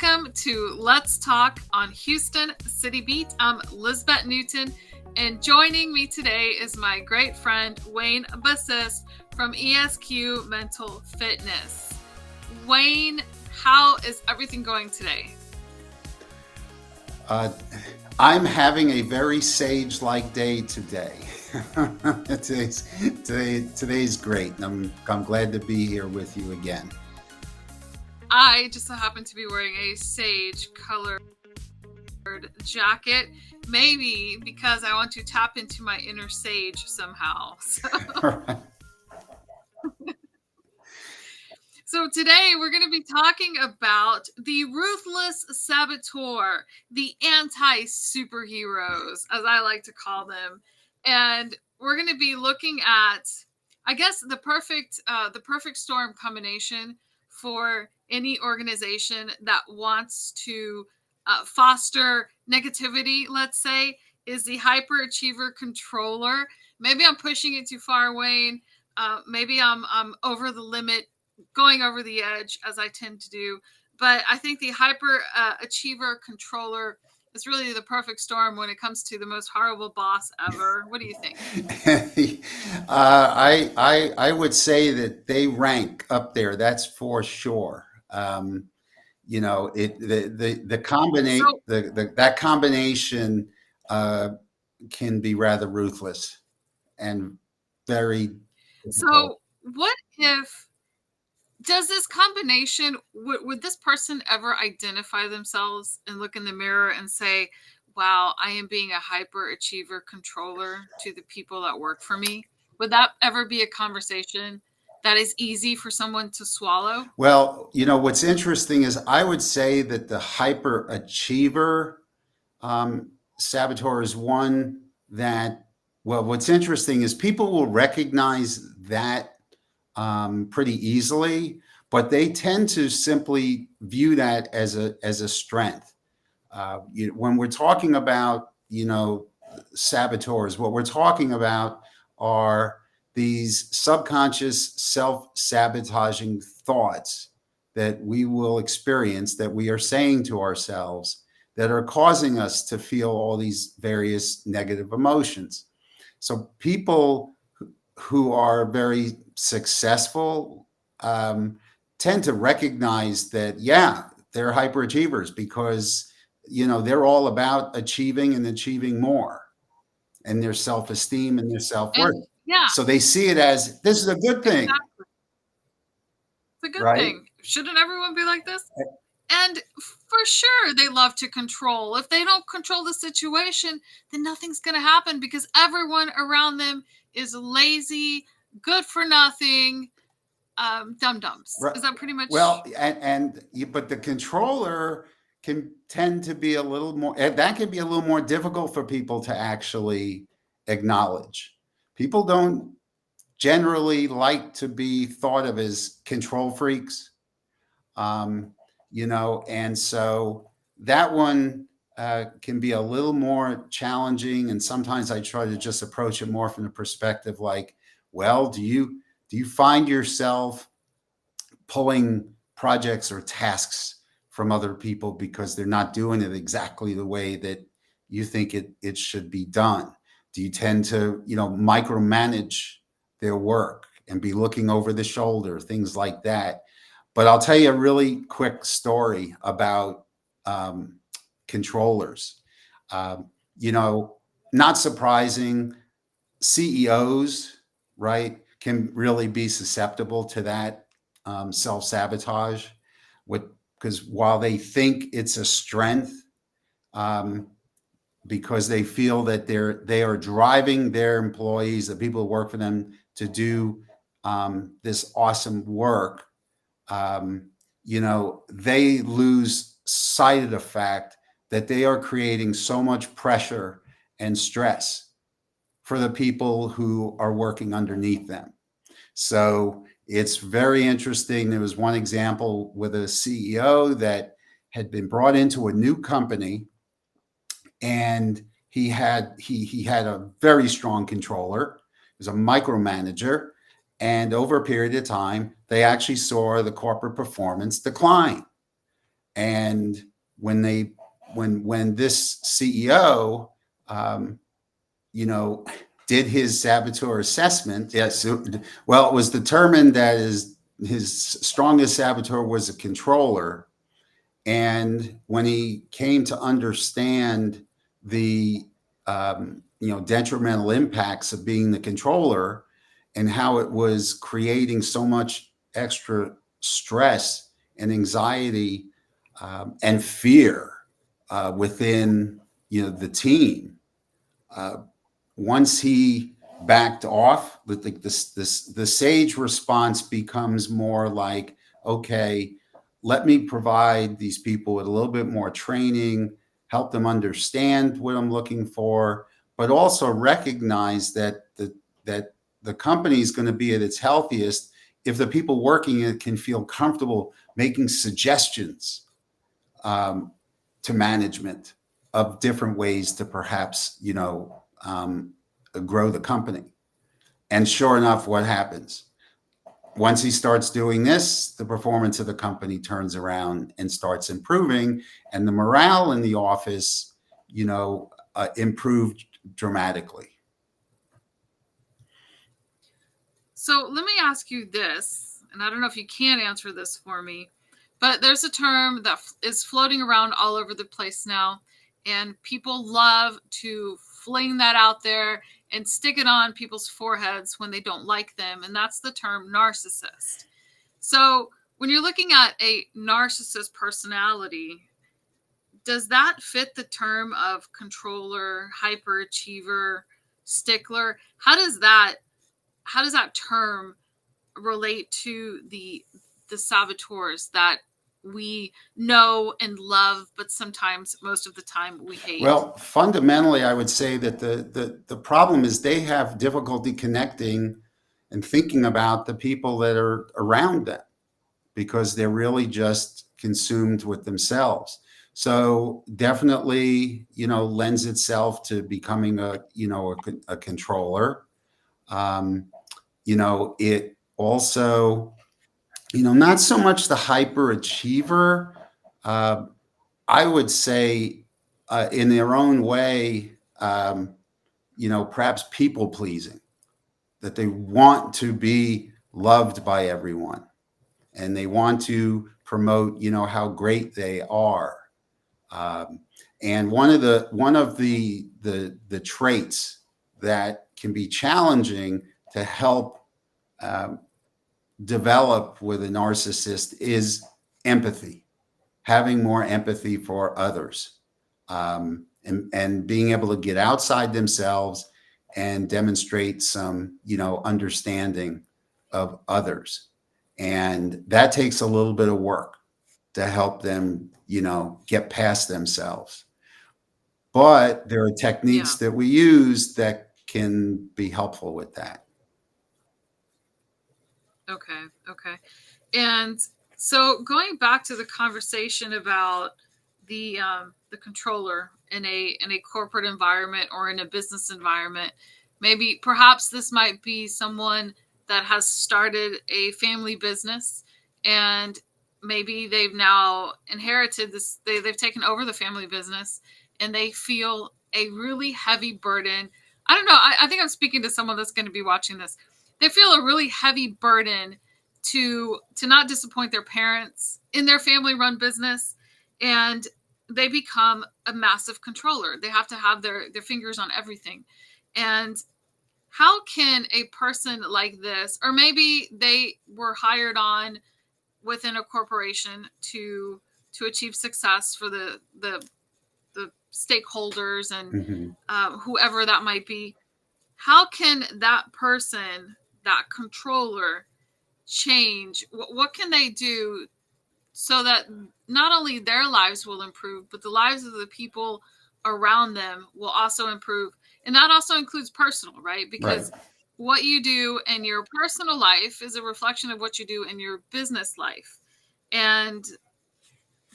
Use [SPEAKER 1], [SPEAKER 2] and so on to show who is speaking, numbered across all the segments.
[SPEAKER 1] Welcome to Let's Talk on Houston City Beat. I'm Lisbet Newton, and joining me today is my great friend Wayne Basist from ESQ Mental Fitness. Wayne, how is everything going today?
[SPEAKER 2] I'm having a very sage-like day today. Today's great. I'm glad to be here with you again.
[SPEAKER 1] I just so happen to be wearing a sage colored jacket, maybe because I want to tap into my inner sage somehow. So today we're going to be talking about the ruthless saboteur, the anti-superheroes, as I like to call them. And we're going to be looking at, I guess, the perfect storm combination for any organization that wants to foster negativity, let's say, is the hyperachiever controller. Maybe I'm pushing it too far, Wayne. Maybe I'm over the limit, going over the edge, as I tend to do. But I think the hyperachiever controller is really the perfect storm when it comes to the most horrible boss ever. What do you think?
[SPEAKER 2] I would say that they rank up there. That's for sure. The combination that combination can be rather ruthless and very difficult.
[SPEAKER 1] So what if, does this combination, would this person ever identify themselves and look in the mirror and say, wow, I am being a hyperachiever controller to the people that work for me? Would that ever be a conversation that is easy for someone to swallow?
[SPEAKER 2] Well, what's interesting is I would say that the hyperachiever saboteur is one that, well, what's interesting is people will recognize that pretty easily, but they tend to simply view that as a strength. When we're talking about, saboteurs, what we're talking about are these subconscious self-sabotaging thoughts that we will experience, that we are saying to ourselves, that are causing us to feel all these various negative emotions. So people who are very successful tend to recognize that, yeah, they're hyperachievers because, they're all about achieving and achieving more, and their self-esteem and their self-worth.
[SPEAKER 1] And yeah,
[SPEAKER 2] So they see it as, this is a good thing,
[SPEAKER 1] exactly. It's a good
[SPEAKER 2] right?
[SPEAKER 1] thing. Shouldn't everyone be like this? And for sure, they love to control. If they don't control the situation, then nothing's going to happen because everyone around them is lazy, good for nothing, dum-dums.
[SPEAKER 2] Right.
[SPEAKER 1] Is that pretty much?
[SPEAKER 2] Well, but the controller can tend to be a little more, that can be a little more difficult for people to actually acknowledge. People don't generally like to be thought of as control freaks. And so that one can be a little more challenging. And sometimes I try to just approach it more from the perspective like, well, do you find yourself pulling projects or tasks from other people because they're not doing it exactly the way that you think it should be done? Do you tend to, micromanage their work and be looking over the shoulder, things like that? But I'll tell you a really quick story about controllers. Not surprising, CEOs, right, can really be susceptible to that self-sabotage, because while they think it's a strength, because they feel that they are driving their employees, the people who work for them, to do this awesome work, they lose sight of the fact that they are creating so much pressure and stress for the people who are working underneath them. So it's very interesting. There was one example with a CEO that had been brought into a new company, and he had a very strong controller. He was a micromanager. And over a period of time, they actually saw the corporate performance decline. And when they when this CEO, um, you know, did his saboteur assessment, yes, well, it was determined that his strongest saboteur was a controller. And when he came to understand the detrimental impacts of being the controller and how it was creating so much extra stress and anxiety and fear within the team, uh, once he backed off, the sage response becomes more like, okay, let me provide these people with a little bit more training, help them understand what I'm looking for, but also recognize that the company is going to be at its healthiest if the people working in it can feel comfortable making suggestions um, to management of different ways to perhaps grow the company. And sure enough, what happens? Once he starts doing this, the performance of the company turns around and starts improving, and the morale in the office, improved dramatically.
[SPEAKER 1] So let me ask you this, and I don't know if you can answer this for me, but there's a term that is floating around all over the place now, and people love to fling that out there and stick it on people's foreheads when they don't like them, and that's the term narcissist. So when you're looking at a narcissist personality, does that fit the term of controller, hyperachiever, stickler? How does that term relate to the saboteurs that we know and love, but sometimes, most of the time, we hate?
[SPEAKER 2] Well, fundamentally, I would say that the problem is they have difficulty connecting and thinking about the people that are around them because they're really just consumed with themselves. So definitely, lends itself to becoming a controller. Um, it also, not so much the hyperachiever. Uh, I would say, in their own way, perhaps people pleasing, that they want to be loved by everyone and they want to promote, how great they are. Um, and one of the traits that can be challenging to help um, develop with a narcissist is empathy, having more empathy for others, and being able to get outside themselves and demonstrate some, understanding of others. And that takes a little bit of work to help them, get past themselves. But there are techniques
[SPEAKER 1] Yeah.
[SPEAKER 2] that we use that can be helpful with that.
[SPEAKER 1] Okay. Okay. And so going back to the conversation about the controller in a corporate environment or in a business environment, maybe perhaps this might be someone that has started a family business, and maybe they've now inherited this, they've taken over the family business, and they feel a really heavy burden. I don't know, I think I'm speaking to someone that's going to be watching this. They feel a really heavy burden to not disappoint their parents in their family run business, and they become a massive controller. They have to have their fingers on everything. And how can a person like this, or maybe they were hired on within a corporation to achieve success for the stakeholders and
[SPEAKER 2] Mm-hmm.
[SPEAKER 1] whoever that might be, how can that person, that controller, change? What can they do so that not only their lives will improve, but the lives of the people around them will also improve? And that also includes personal, right?
[SPEAKER 2] Right.
[SPEAKER 1] Because what you do in your personal life is a reflection of what you do in your business life. And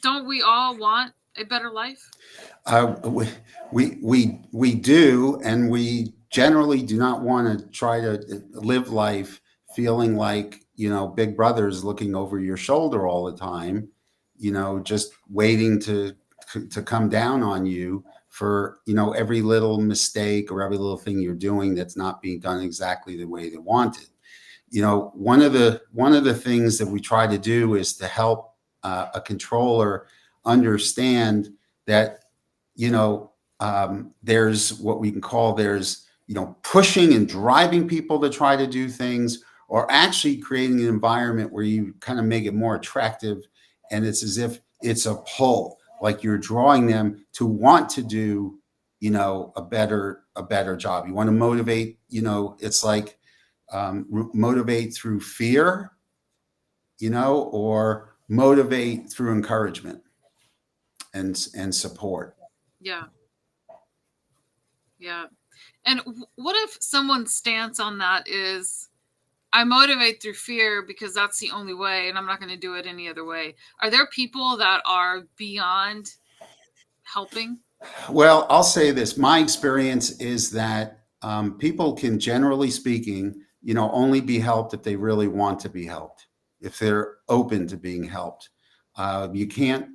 [SPEAKER 1] don't we all want a better life?
[SPEAKER 2] We do, and we generally do not want to try to live life feeling like Big Brother is looking over your shoulder all the time. just waiting to come down on you for, every little mistake or every little thing you're doing that's not being done exactly the way they want it. One of the things that we try to do is to help a controller understand that, there's what we can call, there's, pushing and driving people to try to do things, or actually creating an environment where you kind of make it more attractive. And it's as if it's a pull, like you're drawing them to want to do, a better job. You want to motivate, it's like, motivate through fear, or motivate through encouragement and support.
[SPEAKER 1] Yeah. Yeah. And what if someone's stance on that is, I motivate through fear because that's the only way and I'm not going to do it any other way? Are there people that are beyond helping?
[SPEAKER 2] Well, I'll say this. My experience is that people can, generally speaking, only be helped if they really want to be helped, if they're open to being helped. You can't,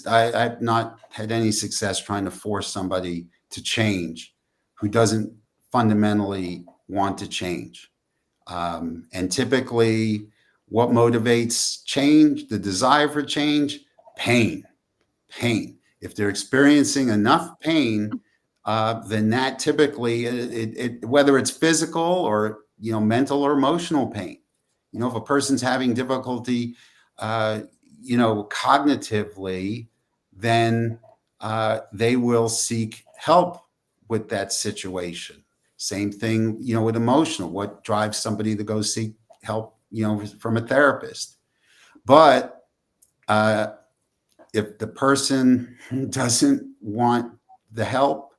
[SPEAKER 2] I've not had any success trying to force somebody to change who doesn't fundamentally want to change. And typically, what motivates change, the desire for change? Pain. Pain. If they're experiencing enough pain, then that typically, whether it's physical or, mental or emotional pain. If a person's having difficulty, cognitively, then they will seek help with that situation. Same thing, with emotional. What drives somebody to go seek help, from a therapist? But if the person doesn't want the help,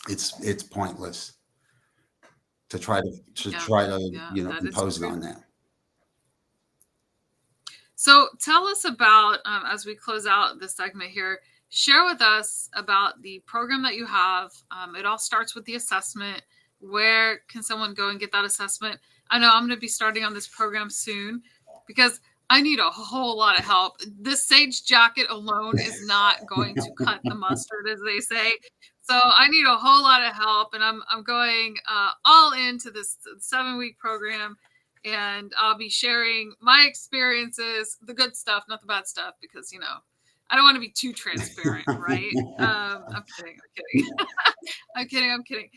[SPEAKER 2] it's pointless to try to impose it on them.
[SPEAKER 1] So tell us about, as we close out this segment here, share with us about the program that you have. It all starts with the assessment. Where can someone go and get that assessment? I know I'm going to be starting on this program soon because I need a whole lot of help. This sage jacket alone is not going to cut the mustard, as they say. So I need a whole lot of help, and I'm going all into this 7-week program. And I'll be sharing my experiences, the good stuff, not the bad stuff, because, I don't want to be too transparent, right? I'm kidding. I'm kidding.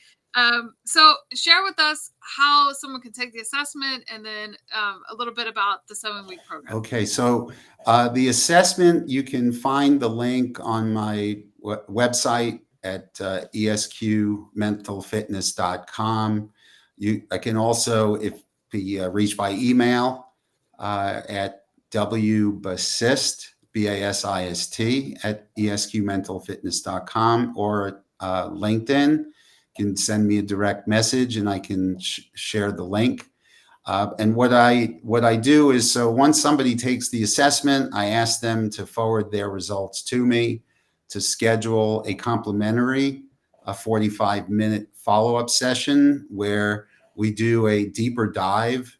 [SPEAKER 1] So share with us how someone can take the assessment, and then a little bit about the 7-week program.
[SPEAKER 2] Okay. So the assessment, you can find the link on my website at esqmentalfitness.com. I can also, be reached by email at wbasist, BASIST, at esqmentalfitness.com, or LinkedIn. You can send me a direct message and I can share the link. And what I do is, so once somebody takes the assessment, I ask them to forward their results to me, to schedule a complimentary 45-minute follow-up session where we do a deeper dive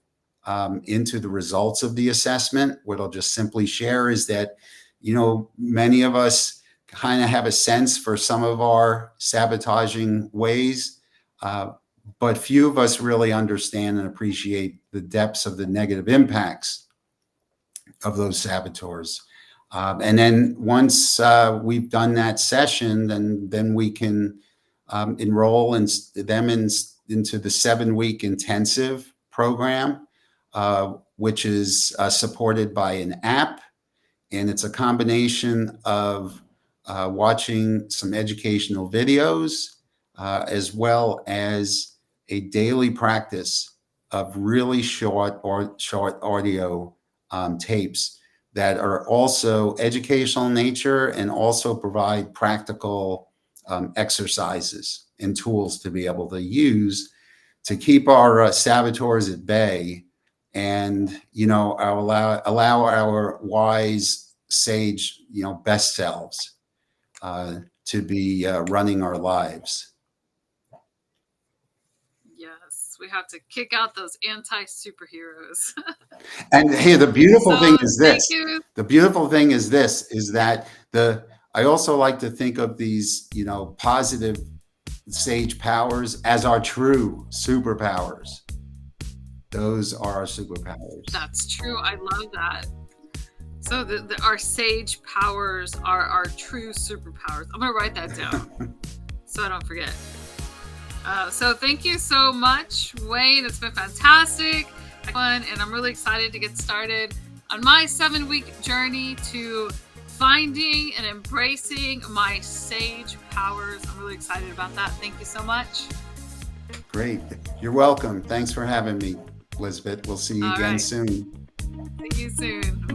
[SPEAKER 2] into the results of the assessment. What I'll just simply share is that, many of us kind of have a sense for some of our sabotaging ways, but few of us really understand and appreciate the depths of the negative impacts of those saboteurs. And then once we've done that session, then we can enroll into the 7-week intensive program, which is supported by an app. And it's a combination of watching some educational videos, as well as a daily practice of really short audio tapes that are also educational in nature and also provide practical exercises and tools to be able to use to keep our saboteurs at bay, and allow our wise sage best selves to be running our lives.
[SPEAKER 1] Yes, We have to kick out those anti-superheroes.
[SPEAKER 2] And hey, the beautiful thing is
[SPEAKER 1] Thank
[SPEAKER 2] this.
[SPEAKER 1] you.
[SPEAKER 2] The beautiful thing is this, is that I also like to think of these, positive sage powers as our true superpowers. Those are our superpowers.
[SPEAKER 1] That's true. I love that. So our sage powers are our true superpowers. I'm going to write that down so I don't forget. So thank you so much, Wayne. It's been fantastic. And I'm really excited to get started on my 7-week journey to finding and embracing my sage powers. I'm really excited about that. Thank you so much.
[SPEAKER 2] Great. You're welcome. Thanks for having me, Lisbet. We'll see you again soon.
[SPEAKER 1] See you soon.